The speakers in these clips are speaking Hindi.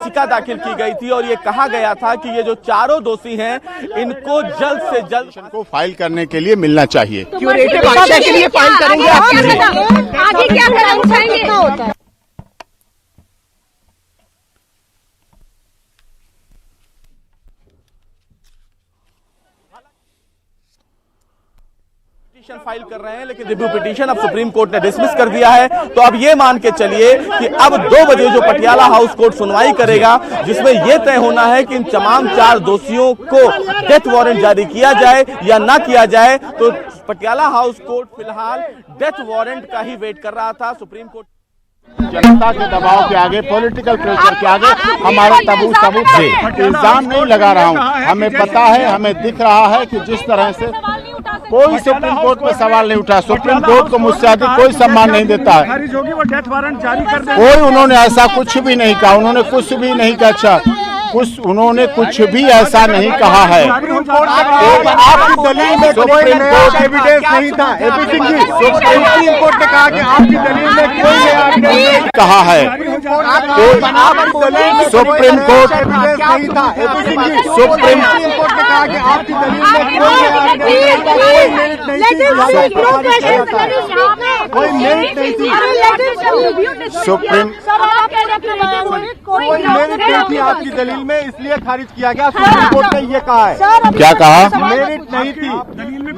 याचिका दाखिल की गई थी और ये कहा गया था कि ये जो चारों दोषी हैं इनको जल्द से जल्द को फाइल करने के लिए मिलना चाहिए। क्यूरेटिव एक्शन के लिए फाइल करेंगे आगे क्या कराना चाहेंगे? पिटीशन फाइल कर रहे हैं, लेकिन रिव्यू पिटीशन अब सुप्रीम कोर्ट ने डिसमिस कर दिया है। तो अब ये मान के चलिए कि अब 2 बजे जो पटियाला हाउस कोर्ट सुनवाई करेगा, जिसमें यह तय होना है कि इन तमाम 4 दोषियों को डेथ वारंट जारी किया जाए या ना किया जाए। तो पटियाला हाउस कोर्ट फिलहाल डेथ वारंट का ही वेट कर रहा था। सुप्रीम कोर्ट जनता के दबाव के आगे, पॉलिटिकल प्रेशर के आगे हमारा सबूत से इल्जाम नहीं लगा रहा हूँ। हमें पता है, हमें दिख रहा है कि जिस तरह से कोई सुप्रीम कोर्ट में सवाल नहीं उठा। सुप्रीम कोर्ट को मुझसे अधिक कोई सम्मान नहीं देता है। वो डेथ वारंट जारी कर दे। कोई उन्होंने ऐसा कुछ भी नहीं कहा, उन्होंने कुछ भी नहीं कहा। अच्छा, उन्होंने कुछ भी ऐसा नहीं कहा है। आपकी दलील में सुप्रीम कोर्ट एविडेंस नहीं था। सुप्रीम कोर्ट ने कहा कि आपकी दलील में कोई एविडेंस कहा है। सुप्रीम कोर्ट नहीं था। सुप्रीम कोर्ट ने कहा कि आपकी दलील में कोई मेरिट नहीं थी। सुप्रीम कोई मेरिट नहीं थी आपकी दलील में, इसलिए खारिज किया गया। सुप्रीम कोर्ट ने ये कहा है। क्या कहा? मेरिट नहीं थी।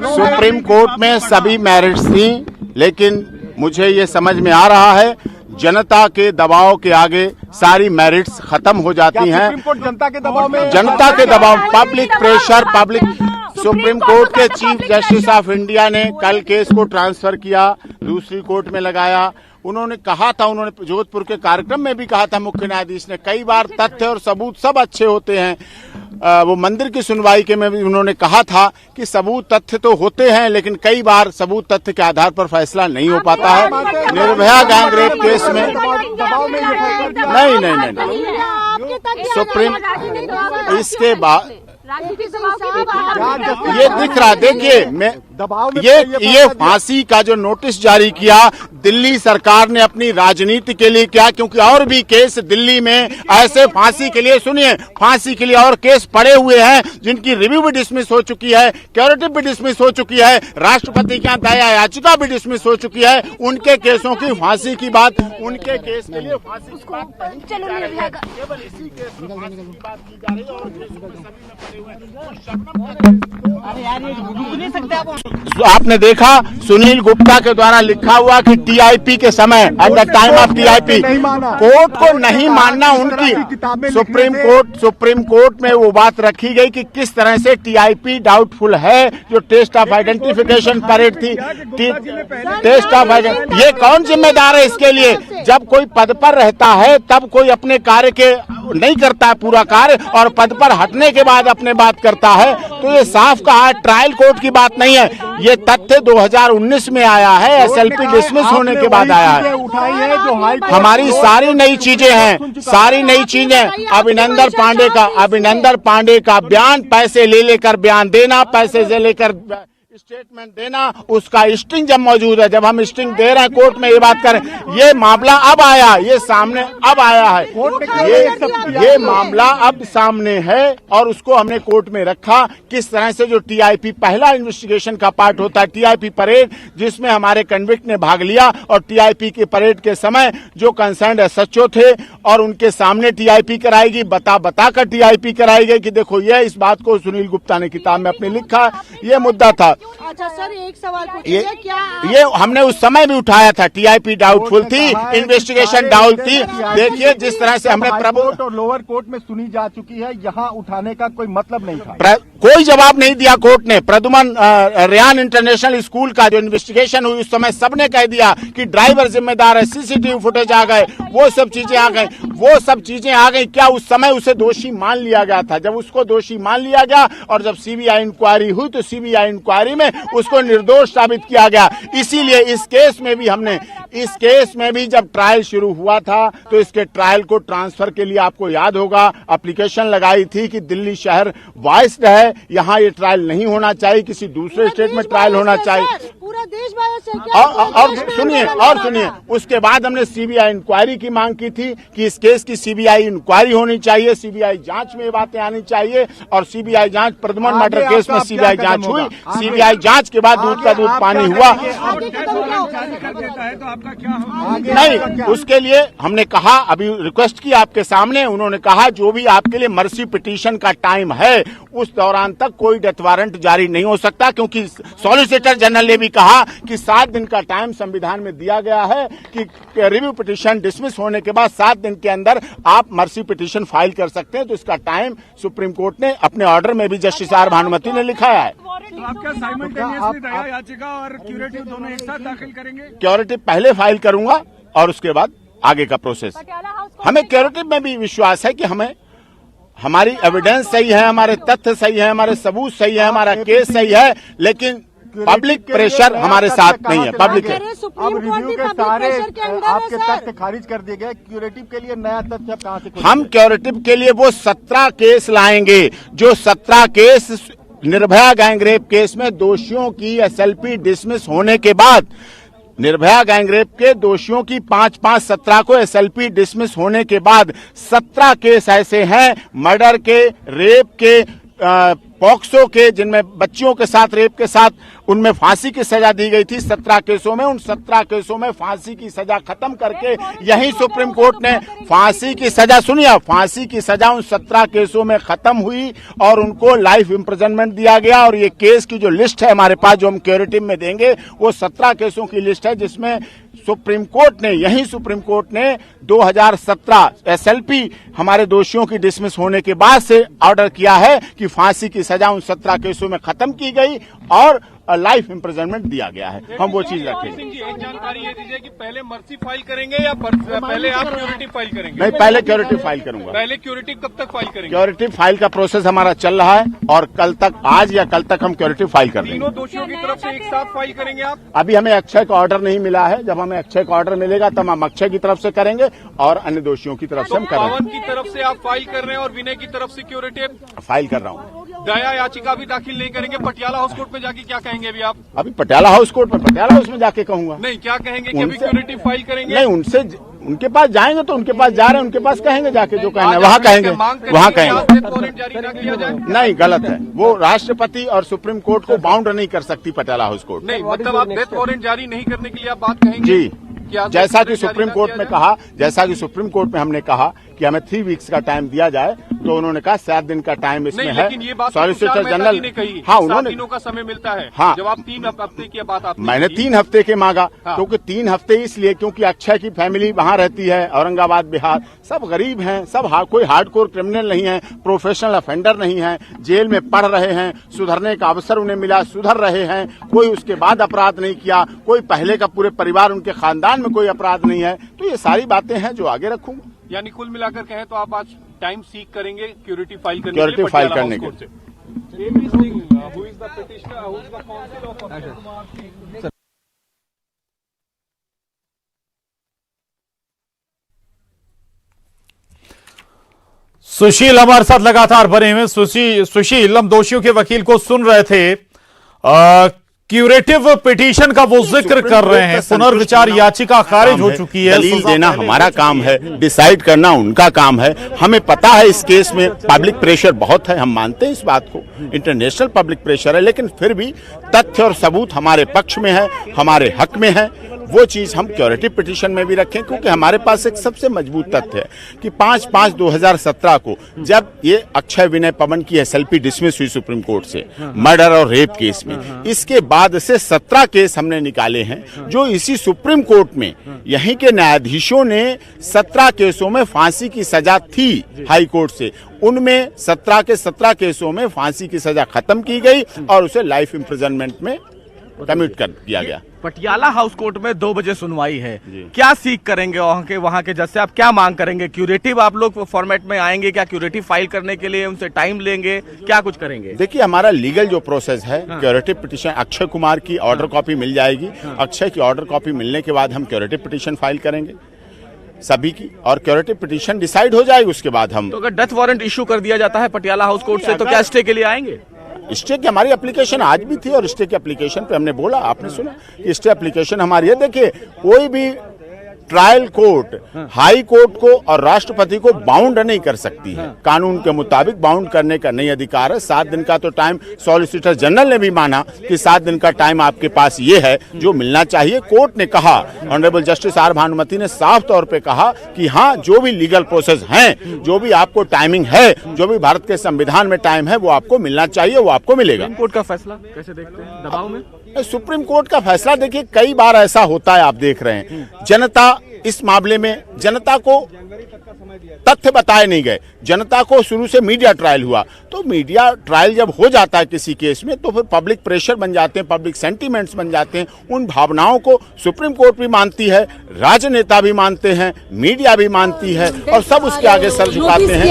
सुप्रीम कोर्ट में सभी मेरिट्स थी, लेकिन मुझे ये समझ में आ रहा है जनता के दबाव के आगे सारी मेरिट्स खत्म हो जाती हैं। सुप्रीम कोर्ट जनता के दबाव में, जनता के दबाव, पब्लिक प्रेशर, सुप्रीम कोर्ट के चीफ जस्टिस ऑफ इंडिया ने कल केस को ट्रांसफर किया, दूसरी कोर्ट में लगाया। उन्होंने कहा था, उन्होंने जोधपुर के कार्यक्रम में भी कहा था, मुख्य न्यायाधीश ने कई बार तथ्य और सबूत सब अच्छे होते हैं। वो मंदिर की सुनवाई के में भी उन्होंने कहा था कि सबूत तथ्य तो होते हैं, लेकिन कई बार सबूत तथ्य के आधार पर फैसला नहीं हो पाता है। निर्भया गैंग रेप केस में नहीं, सुप्रीम इसके बाद ये दिख रहा, देखिए मैं ये फांसी का जो नोटिस जारी किया दिल्ली सरकार ने अपनी राजनीति के लिए किया, क्योंकि और भी केस दिल्ली में ऐसे फांसी के लिए, सुनिए, फांसी के लिए और केस पड़े हुए हैं जिनकी रिव्यू भी डिसमिस हो चुकी है, क्यूरेटिव भी डिसमिस हो चुकी है, राष्ट्रपति के यहाँ दया याचिका भी डिसमिस हो चुकी है। उनके केसों की फांसी की बात, उनके केस के लिए फांसी की बात केवल इसी केस में फांसी की बात की जा रही है और केसों में सभी में पड़े हुए। आपने देखा सुनील गुप्ता के द्वारा लिखा हुआ कि टीआईपी के समय, at the time of TIP, court को नहीं मानना उनकी सुप्रीम कोर्ट में वो बात रखी गई कि किस तरह से टीआईपी डाउटफुल है। जो टेस्ट ऑफ आइडेंटिफिकेशन परेड थी, टेस्ट ऑफ ये कौन जिम्मेदार है इसके लिए? जब कोई पद पर रहता है तब कोई अपने कार्य के नहीं करता है पूरा कार्य, और पद पर हटने के बाद अपने बात करता है। तो ये साफ कहा, ट्रायल कोर्ट की बात नहीं है। ये तथ्य 2019 में आया है, एसएलपी डिसमिस होने के बाद आया है। हमारी सारी नई चीजें हैं, सारी नई चीजें। अभिनंदन पांडे का बयान, पैसे ले लेकर बयान देना, पैसे से लेकर स्टेटमेंट देना, उसका स्ट्रिंग जब मौजूद है, जब हम स्ट्रिंग दे रहे हैं कोर्ट में ये बात करें, ये मामला अब आया, ये सामने अब आया है, ये मामला अब सामने है और उसको हमने कोर्ट में रखा। किस तरह से जो टीआईपी पहला इन्वेस्टिगेशन का पार्ट होता है, टीआईपी परेड, जिसमें हमारे कन्विक्ट ने भाग लिया, और टीआईपी के परेड के समय जो कंसर्न एसएचओ थे और उनके सामने टीआईपी कराएगी, बता कर टीआईपी कराई गई कि देखो ये, इस बात को सुनील गुप्ता ने किताब में अपने लिखा, ये मुद्दा था। अच्छा सर, एक सवाल ये हमने उस समय भी उठाया था, टीआईपी डाउटफुल थी, इन्वेस्टिगेशन डाउट थी। देखिए जिस तरह से हमने कोर्ट और लोअर कोर्ट में सुनी जा चुकी है, यहाँ उठाने का कोई मतलब नहीं था। कोई जवाब नहीं दिया कोर्ट ने। प्रदुमन रेयान इंटरनेशनल स्कूल का जो इन्वेस्टिगेशन हुई उस समय सबने कह दिया कि ड्राइवर जिम्मेदार है, सीसीटीवी फुटेज आ गए, वो सब चीजें आ गई। क्या उस समय उसे दोषी मान लिया गया था? जब उसको दोषी मान लिया गया और जब सीबीआई इंक्वायरी हुई तो सीबीआई इंक्वायरी में उसको निर्दोष साबित किया गया। इसीलिए इस केस में भी जब ट्रायल शुरू हुआ था तो इसके ट्रायल को ट्रांसफर के लिए, आपको याद होगा, एप्लीकेशन लगाई थी कि दिल्ली शहर वाइस्ड है, यहाँ ये ट्रायल नहीं होना चाहिए, किसी दूसरे स्टेट में ट्रायल होना चाहिए। पूरा पूरा देश बायस है क्या? और सुनिए उसके बाद हमने सीबीआई इंक्वायरी की मांग की थी कि इस केस की सीबीआई इंक्वायरी होनी चाहिए, सीबीआई जांच में ये बातें आनी चाहिए। और सीबीआई जांच प्रद्युमन मर्डर केस में सीबीआई जांच हुई, सीबीआई जांच के बाद दूध का दूध पानी हुआ। नहीं, उसके लिए हमने कहा, अभी रिक्वेस्ट की आपके सामने, उन्होंने कहा जो भी आपके लिए मर्सी पिटीशन का टाइम है उस दौरान तक कोई डेथ वारंट जारी नहीं हो सकता, क्योंकि सॉलिसिटर जनरल ने भी कहा कि 7 दिन का टाइम संविधान में दिया गया है कि रिव्यू पिटीशन डिसमिस होने के बाद 7 दिन के अंदर आप मर्सी पिटीशन फाइल कर सकते हैं। तो इसका टाइम सुप्रीम कोर्ट ने अपने ऑर्डर में भी जस्टिस आर भानुमति ने लिखा है। तो आप क्या साइमल्टेनियसली दया याचिका और क्यूरेटिव दोनों एक साथ दाखिल करेंगे? क्यूरेटिव पहले फाइल करूंगा और उसके बाद आगे का प्रोसेस। हमें क्यूरेटिव में भी विश्वास है कि हमें हमारी एविडेंस सही है, हमारे तथ्य सही है, हमारे सबूत सही है, हमारा केस सही है, लेकिन पब्लिक प्रेशर हमारे साथ नहीं है। पब्लिक है, अब रिव्यू के सारे आपके तथ्य खारिज कर दिए गए, क्यूरेटिव के लिए नया तथ्य कहां से? हम क्यूरेटिव के लिए वो 17 केस लाएंगे, जो 17 केस निर्भया गैंगरेप केस में दोषियों की एसएलपी डिसमिस होने के बाद, निर्भया गैंगरेप के दोषियों की 5-5-17 को एसएलपी डिसमिस होने के बाद 17 केस ऐसे हैं मर्डर के, रेप के, पॉक्सो के, जिनमें बच्चियों के साथ रेप के साथ उनमें फांसी की सजा दी गई थी। 17 केसों में, उन 17 केसों में फांसी की सजा खत्म करके यही सुप्रीम कोर्ट ने फांसी की सजा, सुनिए, फांसी की सजा उन 17 केसों में खत्म हुई और उनको लाइफ इम्प्रिजनमेंट दिया गया। और ये केस की जो लिस्ट है हमारे पास, जो हम क्यूरेटिव में देंगे, वो 17 केसों की लिस्ट है, जिसमें सुप्रीम कोर्ट ने, यही सुप्रीम कोर्ट ने 2017 एसएलपी हमारे दोषियों की डिसमिस होने के बाद से ऑर्डर किया है कि फांसी की सजा उन 17 केसों में खत्म की गई और लाइफ इम्प्रिजनमेंट दिया गया है। हम वो चीज रखेंगे। एक जानकारी ये दीजिए कि पहले मर्सी फाइल करेंगे या पहले आप क्यूरेटिव फाइल करेंगे? नहीं, पहले क्यूरेटिव फाइल करूंगा। पहले क्यूरेटिव कब तक फाइल करेंगे? क्यूरेटिव फाइल का प्रोसेस हमारा चल रहा है और कल तक, आज या कल तक हम क्यूरेटिव फाइल कर देंगे। तीनों दोषियों की तरफ से एक साथ फाइल करेंगे आप? अभी हमें अक्षय का ऑर्डर नहीं मिला है, जब हमें अक्षय का ऑर्डर मिलेगा तब हम अक्षय की तरफ से करेंगे और अन्य दोषियों की तरफ से हम करेंगे। पवन की तरफ से आप फाइल कर रहे हैं और विनय की तरफ से क्यूरेटिव फाइल कर रहा हूँ। दया याचिका भी दाखिल नहीं करेंगे? पटियाला हाउस कोर्ट में जाके क्या कहेंगे अभी आप? अभी पटियाला हाउस कोर्ट में, पटियाला हाउस में जाके कहूंगा। नहीं, क्या कहेंगे कि अभी क्यूरेटिव फाइल करेंगे? नहीं, उनसे, उनके पास जाएंगे तो उनके पास जा रहे हैं, उनके पास कहेंगे जाके, जो कहना है वहाँ कहेंगे, वहाँ कहेंगे। वारंट जारी न किया जाए? नहीं, गलत है। वो राष्ट्रपति और सुप्रीम कोर्ट को बाउंड नहीं कर सकती पटियाला हाउस कोर्ट। नहीं, मतलब आप डेथ वारंट जारी नहीं करने के लिए आप बात कहेंगे? जी, जैसा कि सुप्रीम कोर्ट में कहा, जैसा कि सुप्रीम कोर्ट में हमने कहा कि हमें 3 वीक्स का टाइम दिया जाए, तो उन्होंने कहा 7 दिन का टाइम इसमें है। लेकिन ये बात सॉलिसिटर जनरल ने कही, हाँ, 7 उन्होंने, दिनों का समय मिलता है। हाँ, जब आप 3 हफ्ते की बात आपने मैंने 3 हफ्ते के मांगा, हाँ। क्योंकि 3 हफ्ते इसलिए क्योंकि अक्षय की फैमिली वहां रहती है, औरंगाबाद बिहार, सब गरीब हैं, सब कोई हार्डकोर क्रिमिनल नहीं है, प्रोफेशनल ऑफेंडर नहीं है, जेल में पढ़ रहे हैं, सुधरने का अवसर उन्हें मिला, सुधर रहे हैं, कोई उसके बाद अपराध नहीं किया, कोई पहले का पूरे परिवार, उनके खानदान में कोई अपराध नहीं है। तो ये सारी बातें हैं जो आगे रखूंगा। यानी कुल मिलाकर कहें तो आप आज टाइम सीक करेंगे क्यूरेटिव फाइल करने क्यूरेटिव फाइल करने के लिए। सुशील हमारे साथ लगातार बने हुए। सुशील, हम दोषियों के वकील को सुन रहे थे, क्यूरेटिव पिटीशन का वो जिक्र कर रहे हैं, पुनर्विचार याचिका खारिज हो चुकी है। दलील देना हमारा काम है, डिसाइड करना उनका काम है। हमें पता है इस केस में पब्लिक प्रेशर बहुत है, हम मानते हैं इस बात को, इंटरनेशनल पब्लिक प्रेशर है, लेकिन फिर भी तथ्य और सबूत हमारे पक्ष में है, हमारे हक में है। वो चीज हम क्यूरेटिव पिटीशन में भी रखें, क्योंकि हमारे पास एक सबसे मजबूत तथ्य है कि 5/5/2017 को जब ये अक्षय विनय पवन की एसएलपी डिसमिस हुई सुप्रीम कोर्ट से मर्डर और रेप केस में, इसके बाद से 17 केस हमने निकाले हैं, जो इसी सुप्रीम कोर्ट में यहीं के न्यायाधीशों ने 17 केसों में फांसी की सजा थी हाई कोर्ट से, उनमें 17 के 17 केसों में फांसी की सजा खत्म की गई और उसे लाइफ इम्प्रिजनमेंट में कम्यूट कर दिया गया। पटियाला हाउस कोर्ट में 2 बजे सुनवाई है, क्या सीख करेंगे वहाँ के जज से? आप क्या मांग करेंगे? क्यूरेटिव आप लोग फॉर्मेट में आएंगे क्या? क्यूरेटिव फाइल करने के लिए उनसे टाइम लेंगे, क्या कुछ करेंगे? देखिए, हमारा लीगल जो प्रोसेस है, क्यूरेटिव पिटीशन, अक्षय कुमार की ऑर्डर कॉपी मिल जाएगी, अक्षय की ऑर्डर कॉपी मिलने के बाद हम क्यूरेटिव पिटीशन फाइल करेंगे सभी की, और क्यूरेटिव पिटीशन डिसाइड हो जाएगी। उसके बाद हम, तो अगर डेथ वारंट इशू कर दिया जाता है पटियाला हाउस कोर्ट से, तो क्या स्टे के लिए आएंगे? स्टे की हमारी एप्लीकेशन आज भी थी और स्टे की एप्लीकेशन पे हमने बोला, आपने सुना, स्टे एप्लीकेशन हमारी है। देखिए, कोई भी ट्रायल कोर्ट हाई कोर्ट को और राष्ट्रपति को बाउंड नहीं कर सकती है। कानून के मुताबिक बाउंड करने का नहीं अधिकार है। 7 दिन का तो टाइम सॉलिसिटर जनरल ने भी माना कि 7 दिन का टाइम आपके पास ये है जो मिलना चाहिए। कोर्ट ने कहा, ऑनरेबल जस्टिस आर भानुमति ने साफ तौर पे कहा कि हाँ, जो भी लीगल प्रोसेस हैं, जो भी आपको टाइमिंग है, जो भी भारत के संविधान में टाइम है, वो आपको मिलना चाहिए, वो आपको मिलेगा। सुप्रीम कोर्ट का फैसला कैसे देखते हैं, दबाव में? सुप्रीम कोर्ट का फैसला देखिए, कई बार ऐसा होता है, आप देख रहे हैं, जनता इस मामले में जनता को तथ्य बताए नहीं गए। जनता को शुरू से मीडिया ट्रायल हुआ, तो मीडिया ट्रायल जब हो जाता है किसी केस में, तो फिर पब्लिक प्रेशर बन जाते हैं, पब्लिक सेंटीमेंट्स बन जाते हैं। उन भावनाओं को सुप्रीम कोर्ट भी मानती है, राजनेता भी मानते हैं, मीडिया भी मानती है, और सब उसके आगे सर झुकाते हैं।